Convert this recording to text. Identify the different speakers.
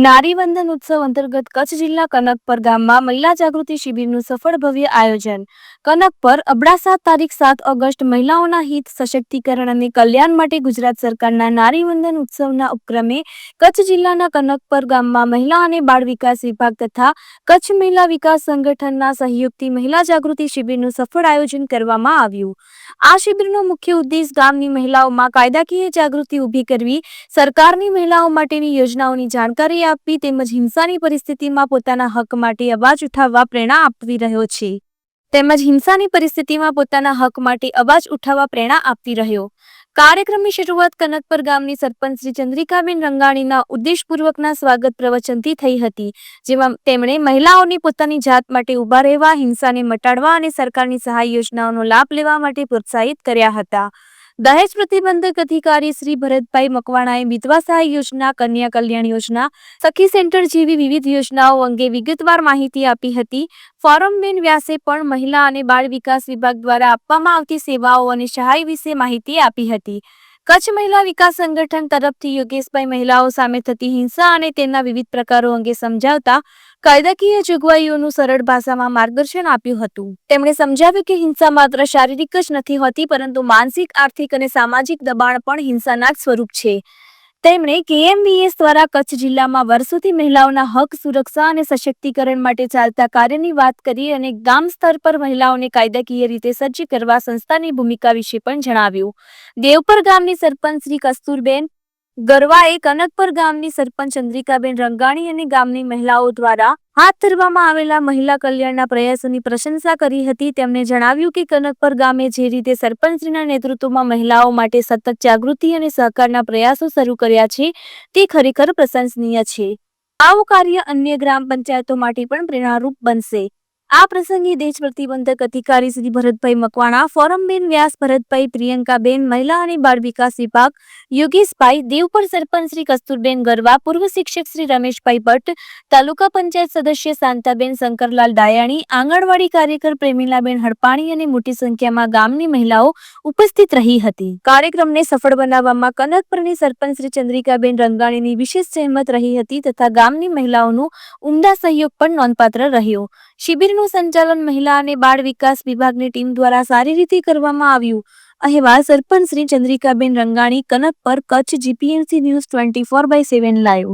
Speaker 1: નારી વંદન ઉત્સવ અંતર્ગત કચ્છ જિલ્લા કનકપર ગામમાં મહિલા જાગૃતિ શિબિરનું સફળ ભવ્ય આયોજન. કનકપર અબડાસા તારીખ 7 ઓગસ્ટ મહિલાઓના હિત સશક્તિકરણ અને કલ્યાણ માટે ગુજરાત સરકારના નારી વંદન ઉત્સવના ઉપક્રમે કચ્છ જિલ્લાના કનકપર ગામમાં મહિલા અને બાળ વિકાસ વિભાગ તથા કચ્છ મહિલા વિકાસ સંગઠનના સહયોગથી મહિલા જાગૃતિ શિબિરનું સફળ આયોજન કરવામાં આવ્યું. આ શિબિરનો મુખ્ય ઉદ્દેશ ગામની મહિલાઓમાં કાયદાકીય જાગૃતિ ઊભી કરવી, સરકારની મહિલાઓ માટેની યોજનાઓની જાણકારી આપવી તેમજ હિંસાની પરિસ્થિતિમાં પોતાના હક માટે અવાજ ઉઠાવવા પ્રેરણા આપી રહ્યો છે. કાર્યક્રમની શરૂઆત કનકપર ગામની સરપંચ શ્રી ચંદ્રિકાબેન રંગાણીના ઉદ્દેશપૂર્વકના સ્વાગત પ્રવચનથી થઈ હતી, જેમાં તેમણે મહિલાઓને પોતાની જાત માટે ઊભા રહેવા, હિંસાને મટાડવા અને સરકારની સહાય યોજનાઓનો લાભ લેવા માટે પ્રોત્સાહિત કર્યા હતા. દહેજ પ્રતિબંધક અધિકારી શ્રી ભરતભાઈ મકવાણાએ વિધવા સહાય યોજના, કન્યા કલ્યાણ યોજના, સખી સેન્ટર જેવી વિવિધ યોજનાઓ અંગે વિગતવાર માહિતી આપી હતી. ફોરમબેન વ્યાસે પણ મહિલા અને બાળ વિકાસ વિભાગ દ્વારા આપવામાં આવતી સેવાઓ અને સહાય વિશે માહિતી આપી હતી. કચ્છ મહિલા વિકાસ સંગઠન તરફથી યોગેશભાઈ મહિલાઓ સામે થતી હિંસા અને તેના વિવિધ પ્રકારો અંગે સમજાવતા કાયદાકીય જોગવાઈઓનું સરળ ભાષામાં માર્ગદર્શન આપ્યું હતું. તેમણે સમજાવ્યું કે હિંસા માત્ર શારીરિક જ નથી હોતી, પરંતુ માનસિક, આર્થિક અને સામાજિક દબાણ પણ હિંસાના જ સ્વરૂપ છે. તેમણે KMVS દ્વારા કચ્છ જિલ્લામાં વર્ષોથી મહિલાઓના હક, સુરક્ષા અને સશક્તિકરણ માટે ચાલતા કાર્યની વાત કરી અને ગામ સ્તર પર મહિલાઓને કાયદાકીય રીતે સજ્જ કરવા સંસ્થાની ભૂમિકા વિશે પણ જણાવ્યું. દેવપર ગામની સરપંચ શ્રી કસ્તુરબેન ગરવાએ કનકપર ગામની સરપંચ ચંદ્રિકાબેન રંગાણી અને ગામની મહિલાઓ દ્વારા હાથ ધરવામાં આવેલા મહિલા કલ્યાણના પ્રયાસોની પ્રશંસા કરી હતી. તેમણે જણાવ્યું કે કનકપર ગામે જે રીતે સરપંચશ્રીના નેતૃત્વમાં મહિલાઓ માટે સતત જાગૃતિ અને સહકારના પ્રયાસો શરૂ કર્યા છે, તે ખરેખર પ્રશંસનીય છે. આવું કાર્ય અન્ય ગ્રામ પંચાયતો માટે પણ પ્રેરણારૂપ બનશે. આ પ્રસંગે દેશ પ્રતિબંધક અધિકારી શ્રી ભરતભાઈ મકવાણા, ફોરમબેન વ્યાસ, ભરતભાઈ, પ્રિયંકાબેન, મહિલા અને બાળ વિકાસ વિભાગ યોગેશભાઈ, દેવપર સરપંચ શ્રી કસ્તુરબેન ગરવા, પૂર્વ શિક્ષક શ્રી રમેશભાઈ ભટ્ટ, તાલુકા પંચાયત સદસ્ય શાંતાબેન શંકરલાલ ડાયાણી, આંગણવાડી કાર્યકર પ્રેમીલાબેન હડપાણી અને મોટી સંખ્યામાં ગામની મહિલાઓ ઉપસ્થિત રહી હતી. કાર્યક્રમને સફળ બનાવવામાં કનકપરની સરપંચ શ્રી ચંદ્રિકાબેન રંગાણીની વિશેષ જહેમત રહી હતી તથા ગામની મહિલાઓનો ઉમદા સહયોગ પણ નોંધપાત્ર રહ્યો. શિબિરનું સંચાલન મહિલા અને બાળ વિકાસ વિભાગની ટીમ દ્વારા સારી રીતે કરવામાં આવ્યું. અહેવાલ sarpanch Shri Chandrikaben Rangani, Kanakpar, Kutch. GPMC news 24/7 live.